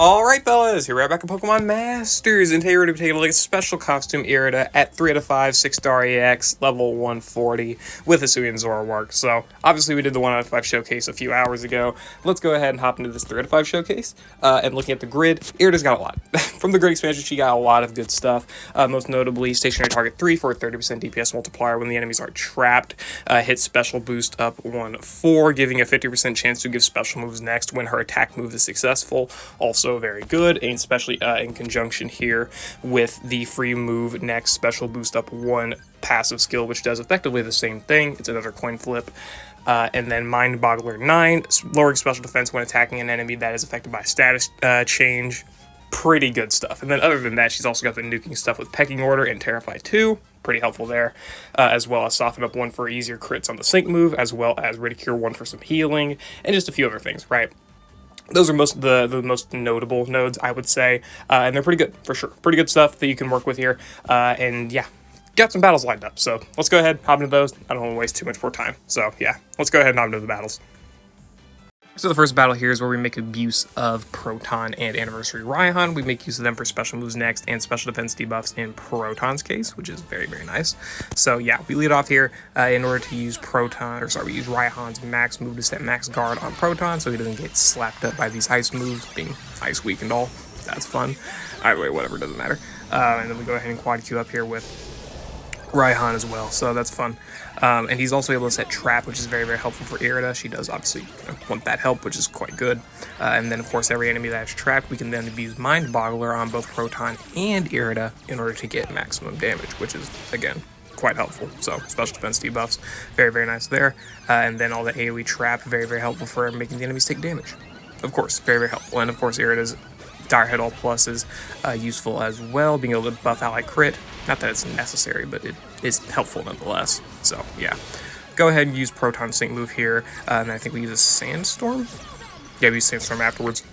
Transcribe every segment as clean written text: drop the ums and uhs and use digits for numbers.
Alright fellas, here we're back at Pokemon Masters, and today we're going to be taking a look at Special Costume Irida at 3 out of 5, 6-star EX, level 140, with Hisuian Zoroark. So, obviously we did the 1 out of 5 showcase a few hours ago. Let's go ahead and hop into this 3 out of 5 showcase, and looking at the grid, Irida's got a lot. From the grid expansion, she got a lot of good stuff, most notably Stationary Target 3 for a 30% DPS multiplier when the enemies are trapped, hit Special Boost up 1-4, giving a 50% chance to give special moves next when her attack move is successful. Also very good, and especially in conjunction here with the free move next special boost up 1 passive skill, which does effectively the same thing. It's another coin flip. And then Mind Boggler 9, lowering special defense when attacking an enemy that is affected by status change. Pretty good stuff. And then other than that, she's also got the nuking stuff with Pecking Order and Terrify 2. Pretty helpful there, as well as Soften Up 1 for easier crits on the sync move, as well as Ridicule 1 for some healing, and just a few other things, right? Those are the most notable nodes, I would say, and they're pretty good, for sure. Pretty good stuff that you can work with here, and yeah, got some battles lined up, so let's go ahead, hop into those. I don't want to waste too much more time, so yeah, let's go ahead and hop into the battles. So the first battle here is where we make use of Proton and Anniversary Raihan. We make use of them for special moves next and special defense debuffs in Proton's case, which is very, very nice. So yeah, we lead off here in order to use we use Raihan's max move to set max guard on Proton so he doesn't get slapped up by these ice moves, being ice weak and all. That's fun. Either way, whatever, doesn't matter. And then we go ahead and quad queue up here with Raihan as well, so that's fun. And he's also able to set Trap, which is very, very helpful for Irida. She does obviously want that help, which is quite good. And then, of course, every enemy that is trapped, we can then use Mind Boggler on both Proton and Irida in order to get maximum damage, which is, again, quite helpful. So, special defense debuffs, very, very nice there. And then all the AoE Trap, very, very helpful for making the enemies take damage. Of course, very, very helpful. And, of course, Irida's Dire Hit All Plus is useful as well, being able to buff ally crit. Not that it's necessary, but it is helpful nonetheless. So, yeah. Go ahead and use Proton Sync move here, and I think we use a Sandstorm? Yeah, we use Sandstorm afterwards.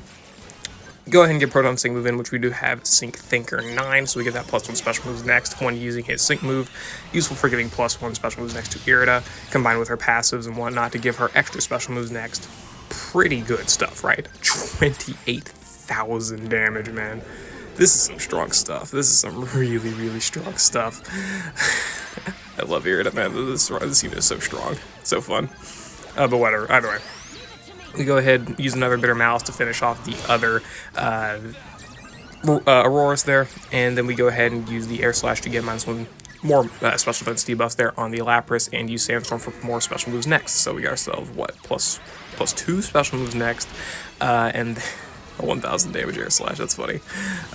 Go ahead and get Proton Sync move in, which we do have Sync Thinker 9, so we get that +1 special moves next when using his Sync move. Useful for giving +1 special moves next to Irida, combined with her passives and whatnot to give her extra special moves next. Pretty good stuff, right? 28,000 damage, man. This is some strong stuff. This is some really, really strong stuff. I love Irida, man. This unit is so strong. So fun. But whatever. Either way. We go ahead and use another Bitter Malice to finish off the other Auroras there. And then we go ahead and use the Air Slash to get -1 more special defense debuffs there on the Lapras, and use Sandstorm for more special moves next. So we got ourselves, what, plus 2 special moves next. And 1,000 damage Air Slash, that's funny.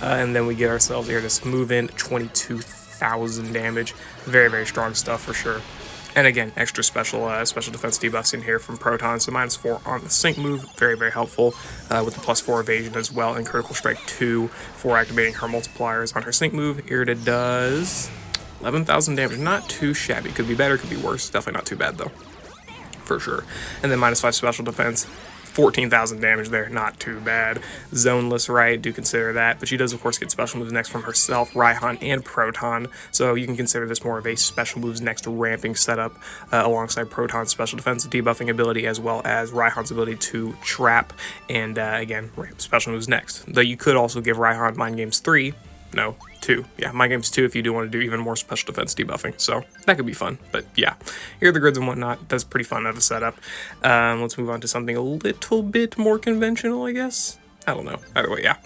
And then we get ourselves here to move in 22,000 damage. Very, very strong stuff for sure. And again, extra special defense debuffs in here from Proton, so -4 on the Sync move, very, very helpful, with the +4 evasion as well, and Critical Strike 2 for activating her multipliers on her Sync move. Irida does 11,000 damage, not too shabby. Could be better, could be worse, definitely not too bad though, for sure. And then -5 special defense. 14,000 damage there, not too bad. Zoneless, right, do consider that, but she does of course get special moves next from herself, Raihan, and Proton, so you can consider this more of a special moves next ramping setup alongside Proton's special defense debuffing ability, as well as Raihan's ability to trap, and again, ramp special moves next. Though you could also give Raihan Mind Games 3, no, 2. Yeah, Mind Games 2 if you do want to do even more special defense debuffing. So that could be fun. But yeah, here are the grids and whatnot. That's pretty fun of a setup. Let's move on to something a little bit more conventional, I guess. I don't know. Either way, yeah.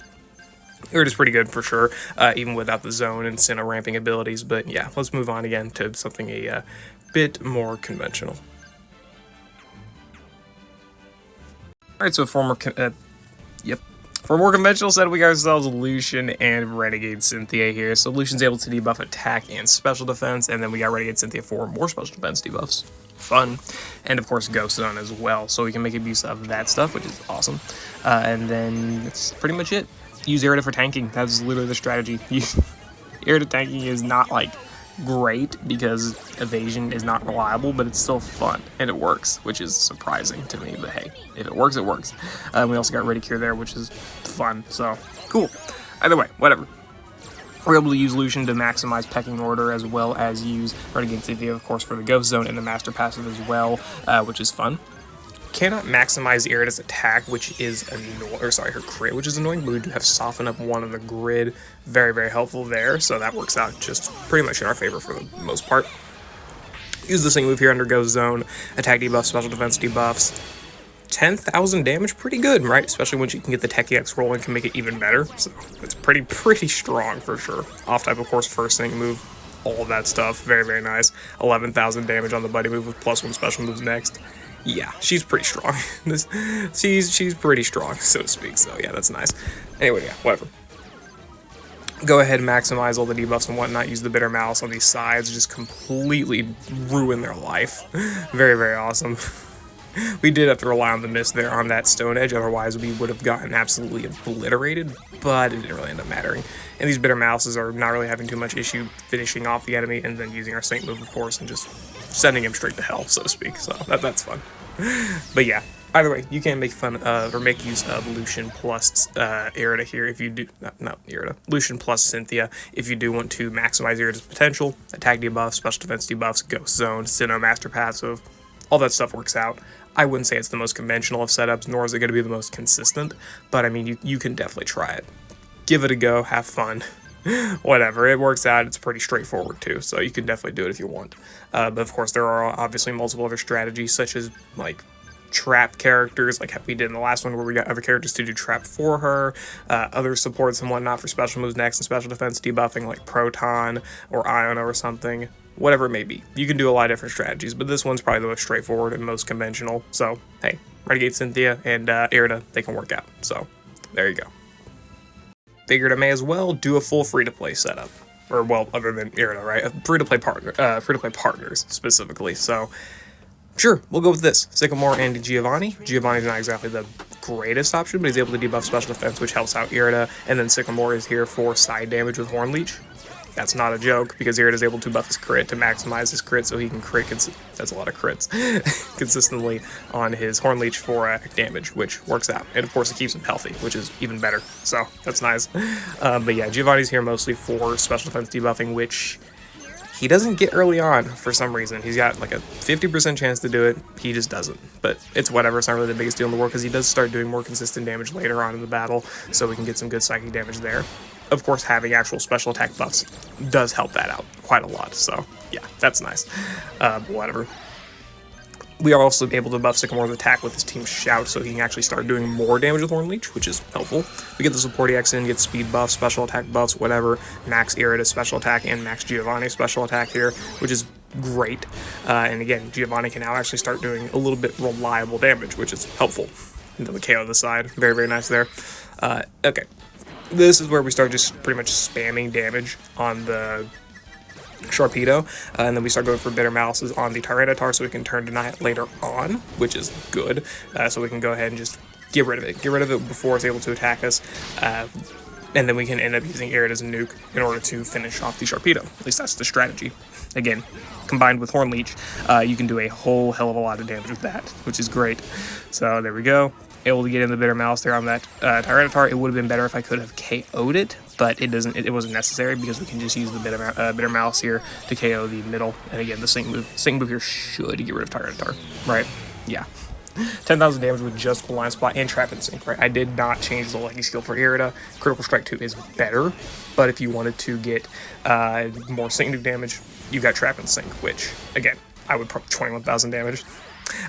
Irida's pretty good for sure, even without the zone and Sinnoh ramping abilities. But yeah, let's move on again to something a bit more conventional. Alright, so for a more conventional set, we got ourselves Lucian and Renegade Cynthia here. So Lucian's able to debuff attack and special defense, and then we got Renegade Cynthia for more special defense debuffs. Fun. And of course Ghost Zone as well, so we can make use of that stuff, which is awesome. And then that's pretty much it. Use Irida for tanking. That's literally the strategy. Irida tanking is not like great because evasion is not reliable, but it's still fun and it works, which is surprising to me, but hey, if it works, it works. We also got Ridicule there, which is fun, so cool. Either way, whatever. We're able to use Lucian to maximize Pecking Order, as well as use Renegade Cynthia, of course, for the Ghost Zone and the Master Passive as well, which is fun. cannot maximize Irida's attack, which is annoying, or sorry, her crit, which is annoying, but we do have Soften Up 1 on the grid. Very, very helpful there, so that works out just pretty much in our favor for the most part. Use the single move here, Undergo Zone, attack debuffs, special defense debuffs. 10,000 damage, pretty good, right? Especially when you can get the Tech EX roll and can make it even better, so it's pretty strong for sure. Off type, of course, first single move, all of that stuff, very, very nice. 11,000 damage on the buddy move with +1 special moves next. Yeah, she's pretty strong. She's pretty strong, so to speak, so yeah, that's nice. Anyway, yeah, whatever. Go ahead and maximize all the debuffs and whatnot, use the Bitter Malice on these sides, just completely ruin their life. Very, very awesome. We did have to rely on the mist there on that Stone Edge, otherwise we would have gotten absolutely obliterated, but it didn't really end up mattering. And these Bitter Malices are not really having too much issue finishing off the enemy, and then using our Saint move, of course, and just sending him straight to hell, so to speak, so that's fun. But yeah, either way, you can make fun of, or make use of Lucian plus Irida here if you do, not Irida, Lucian plus Cynthia if you do want to maximize Irida's potential, attack debuffs, special defense debuffs, Ghost Zone, Sinnoh Master Passive, all that stuff works out. I wouldn't say it's the most conventional of setups, nor is it going to be the most consistent, but I mean, you can definitely try it. Give it a go, have fun, whatever, it works out, it's pretty straightforward too, so you can definitely do it if you want. But of course, there are obviously multiple other strategies, such as, like, trap characters, like we did in the last one where we got other characters to do trap for her, other supports and whatnot for special moves next and special defense debuffing, like Proton or Iona or something. Whatever it may be. You can do a lot of different strategies, but this one's probably the most straightforward and most conventional. So, hey, Renegade Cynthia and Irida, they can work out. So, there you go. Figured I may as well do a full free-to-play setup. Or, well, other than Irida, right? Free-to-play partners, specifically. So, sure, we'll go with this. Sycamore and Giovanni. Giovanni's not exactly the greatest option, but he's able to debuff special defense, which helps out Irida. And then Sycamore is here for side damage with Horn Leech. That's not a joke, because Irida is able to buff his crit to maximize his crit, so he can crit, that's a lot of crits, consistently on his Horn Leech for damage, which works out. And of course it keeps him healthy, which is even better, so that's nice. But yeah, Giovanni's here mostly for special defense debuffing, which he doesn't get early on for some reason. He's got like a 50% chance to do it, he just doesn't. But it's whatever, it's not really the biggest deal in the world, because he does start doing more consistent damage later on in the battle, so we can get some good psychic damage there. Of course, having actual special attack buffs does help that out quite a lot, so yeah, that's nice. Whatever. We are also able to buff Sycamore's attack with his team's Shout, so he can actually start doing more damage with Horn Leech, which is helpful. We get the support EX in, get speed buffs, special attack buffs, whatever, max Irida special attack, and max Giovanni special attack here, which is great. And again, Giovanni can now actually start doing a little bit reliable damage, which is helpful. Into the KO on the side, very, very nice there. Okay. This is where we start just pretty much spamming damage on the Sharpedo, and then we start going for Bitter Malices on the Tyranitar so we can turn Deny it later on, which is good. So we can go ahead and just get rid of it. Get rid of it before it's able to attack us, and then we can end up using Irida's nuke in order to finish off the Sharpedo. At least that's the strategy. Again, combined with Horn Leech, you can do a whole hell of a lot of damage with that, which is great. So there we go. Able to get in the Bitter Malice there on that Tyranitar. It would have been better if I could have KO'd it, but it doesn't. It wasn't necessary because we can just use the Bitter Malice here to KO the middle. And again, the Sync move here should get rid of Tyranitar, right? Yeah. 10,000 damage with just Blind Spot and Trap and Sync, right? I did not change the Lucky skill for Irida. Critical Strike 2 is better, but if you wanted to get more Sync nuke damage, you got Trap and Sync, which, again, I would probably 21,000 damage.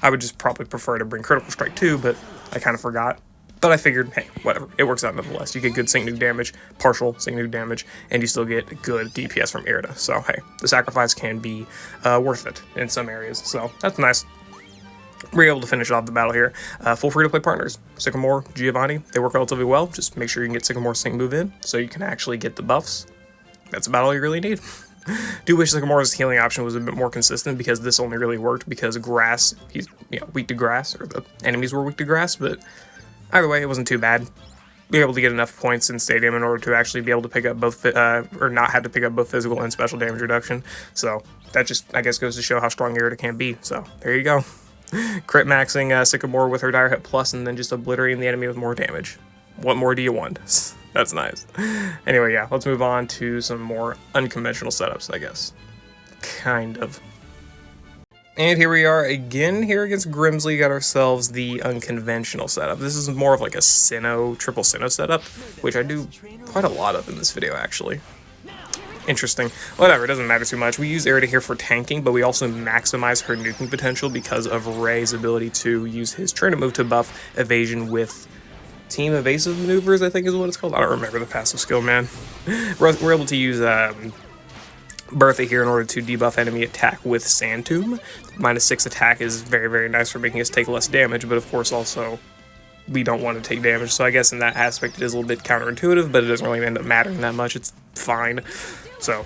I would just probably prefer to bring Critical Strike 2, but I kind of forgot. But I figured, hey, whatever, it works out nonetheless. You get good Sync nuke damage, partial Sync nuke damage, and you still get good DPS from Irida. So, hey, the sacrifice can be worth it in some areas. So, that's nice. We're able to finish off the battle here. Full free-to-play partners. Sycamore, Giovanni, they work relatively well. Just make sure you can get Sycamore's Sync move in so you can actually get the buffs. That's about all you really need. Do wish Sycamore's healing option was a bit more consistent, because this only really worked because grass, he's weak to grass, or the enemies were weak to grass, but either way, it wasn't too bad. Be able to get enough points in Stadium in order to actually be able to pick up both, or not have to pick up both physical and special damage reduction. So that just, I guess, goes to show how strong Irida can be. So there you go. Crit maxing Sycamore with her Dire Hit Plus, and then just obliterating the enemy with more damage. What more do you want? That's nice. Anyway, yeah, let's move on to some more unconventional setups, I guess. Kind of. And here we are again here against Grimsley. Got ourselves the unconventional setup. This is more of like a Sinnoh, triple Sinnoh setup, which I do quite a lot of in this video, actually. Interesting. Whatever, it doesn't matter too much. We use Irida here for tanking, but we also maximize her nuking potential because of Ray's ability to use his turnip move to buff evasion with team evasive maneuvers, I think is what it's called. I don't remember the passive skill, man. We're able to use Bertha here in order to debuff enemy attack with Sand Tomb. -6 attack is very, very nice for making us take less damage, but of course also we don't want to take damage, so I guess in that aspect it is a little bit counterintuitive, but it doesn't really end up mattering that much. It's fine. So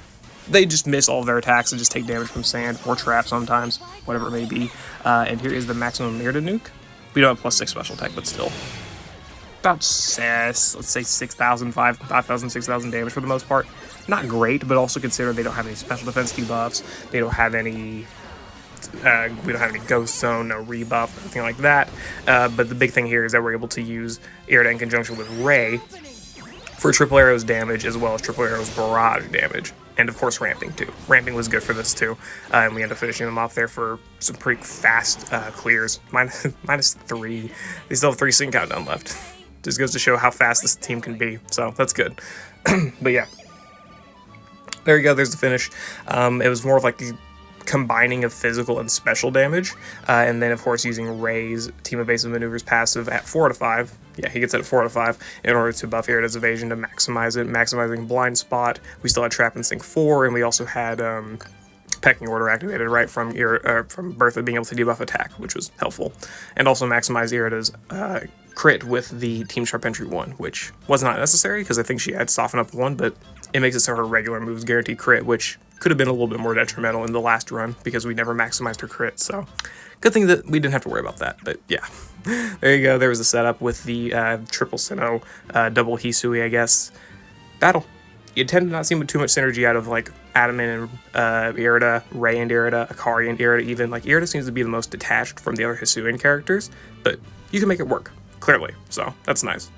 they just miss all of their attacks and just take damage from sand or trap sometimes, whatever it may be. And here is the maximum Irida nuke. We don't have +6 special attack, but still. About, let's say 6,000, 5,000, 6,000 damage for the most part. Not great, but also consider they don't have any special defense debuffs. They don't have any, we don't have any ghost zone, no rebuff, anything like that. But the big thing here is that we're able to use Irida in conjunction with Ray for triple arrows damage as well as triple arrows barrage damage. And of course ramping too. Ramping was good for this too. And we end up finishing them off there for some pretty fast clears. -3. They still have 3 sync countdown left. Just goes to show how fast this team can be. So that's good. But yeah. There you go, there's the finish. It was more of like the combining of physical and special damage, and then of course using Ray's team evasive maneuvers passive at 4 to 5. Yeah, he gets it at 4 to 5 in order to buff Irida's evasion to maximize it, maximizing blind spot. We still had trap and sync 4, and we also had pecking order activated right from Bertha being able to debuff attack, which was helpful, and also maximize Irida's crit with the Team Sharp Entry 1, which was not necessary because I think she had Soften Up 1, but it makes it so her regular moves guarantee crit, which could have been a little bit more detrimental in the last run because we never maximized her crit, so good thing that we didn't have to worry about that, but yeah. There you go, there was the setup with the triple Sinnoh, double Hisui, I guess, battle. You tend to not see too much synergy out of like Adamant and Irida, Ray and Irida, Akari and Irida even. Like Irida seems to be the most detached from the other Hisuian characters, but you can make it work, clearly, so that's nice.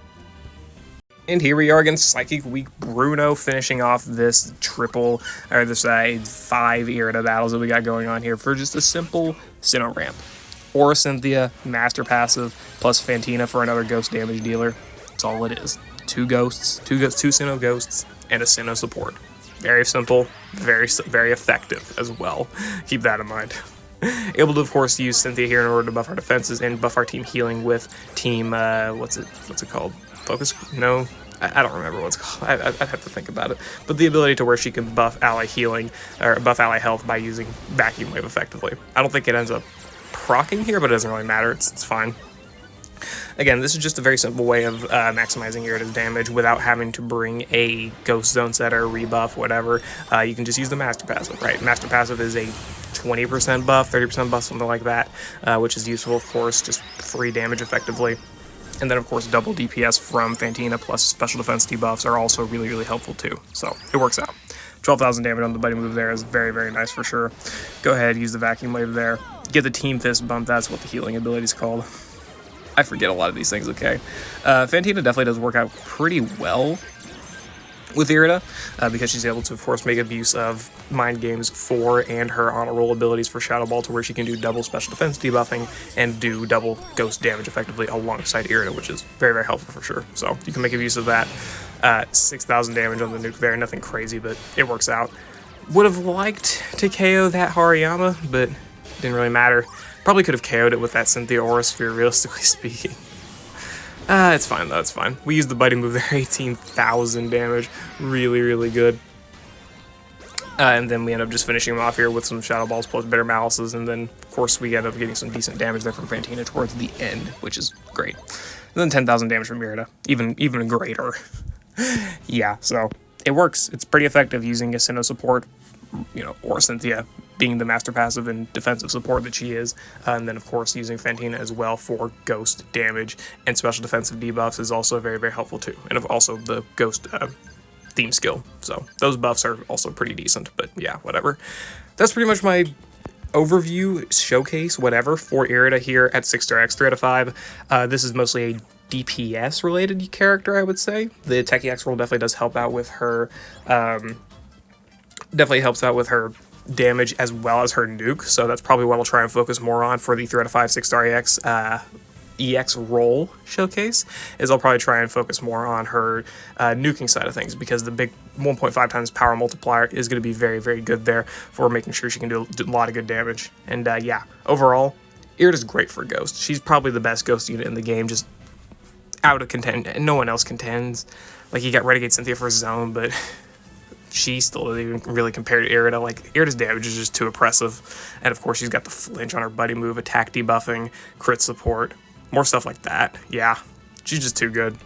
And here we are against Psychic Weak Bruno, finishing off this triple, or this 5 Irida battles that we got going on here for just a simple Sinnoh ramp. Or Cynthia, Master Passive, plus Fantina for another ghost damage dealer. That's all it is. 2 ghosts, 2 Sinnoh ghosts, and a Sinnoh support. Very simple, very effective as well. Keep that in mind. Able to, of course, use Cynthia here in order to buff our defenses and buff our team healing with team, what's it called? Focus? No, I don't remember what it's called. I'd have to think about it. But the ability to where she can buff ally healing, or buff ally health by using Vacuum Wave effectively. I don't think it ends up proccing here, but it doesn't really matter. It's fine. Again, this is just a very simple way of maximizing Irida's damage without having to bring a Ghost Zone setter, rebuff, whatever. You can just use the Master Passive, right? Master Passive is a 20% buff, 30% buff, something like that, which is useful, of course, just free damage effectively. And then, of course, double DPS from Fantina plus special defense debuffs are also really, really helpful too. So it works out. 12,000 damage on the buddy move there is very, very nice for sure. Go ahead, use the Vacuum Wave there. Get the Team Fist bump, that's what the healing ability is called. I forget a lot of these things, okay. Fantina definitely does work out pretty well with Irida, because she's able to, of course, make abuse of Mind Games 4 and her honor roll abilities for Shadow Ball to where she can do double special defense debuffing and do double ghost damage effectively alongside Irida, which is very, very helpful for sure. So you can make abuse of that. 6,000 damage on the nuke there, nothing crazy, but it works out. Would have liked to KO that Hariyama, but didn't really matter. Probably could have KO'd it with that Cynthia Aura Sphere, realistically speaking. It's fine though, it's fine. We used the biting move there, 18,000 damage. Really, really good. And then we end up just finishing him off here with some Shadow Balls plus Bitter Malices, and then, of course, we end up getting some decent damage there from Fantina towards the end, which is great. And then 10,000 damage from Irida, even greater. Yeah, so it works. It's pretty effective using a Sinnoh support, you know, or Cynthia being the master passive and defensive support that she is, and then of course using Fantina as well for ghost damage and special defensive debuffs is also very, very helpful too, and also the ghost theme skill. So those buffs are also pretty decent, but yeah, whatever. That's pretty much my overview, showcase, whatever, for Irida here at 6-star X 3 out of 5. This is mostly a DPS related character, I would say. The Techie X roll definitely does help out with her, definitely helps out with her damage as well as her nuke, so that's probably what I'll try and focus more on for the 3 out of 5 6-star EX roll showcase, is I'll probably try and focus more on her nuking side of things, because the big 1.5 times power multiplier is going to be very, very good there for making sure she can do a lot of good damage. And yeah, overall, Irida's great for Ghost. She's probably the best Ghost unit in the game, just out of contend, and no one else contends. Like, you got Renegade Cynthia for Zone, but she still doesn't even really compare to Irida. Like, Irida's damage is just too oppressive. And of course, she's got the flinch on her buddy move, attack debuffing, crit support, more stuff like that. Yeah, she's just too good.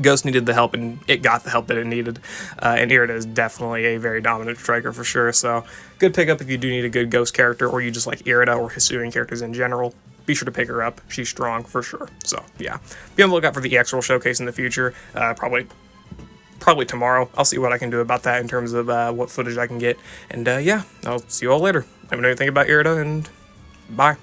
Ghost needed the help, and it got the help that it needed. And Irida is definitely a very dominant striker for sure. So, good pickup if you do need a good Ghost character, or you just like Irida or Hisuian characters in general. Be sure to pick her up. She's strong for sure. So, yeah. Be on the lookout for the EX Roll Showcase in the future. Probably tomorrow. I'll see what I can do about that in terms of what footage I can get. And yeah, I'll see you all later. Let me know what you think about Irida, and bye.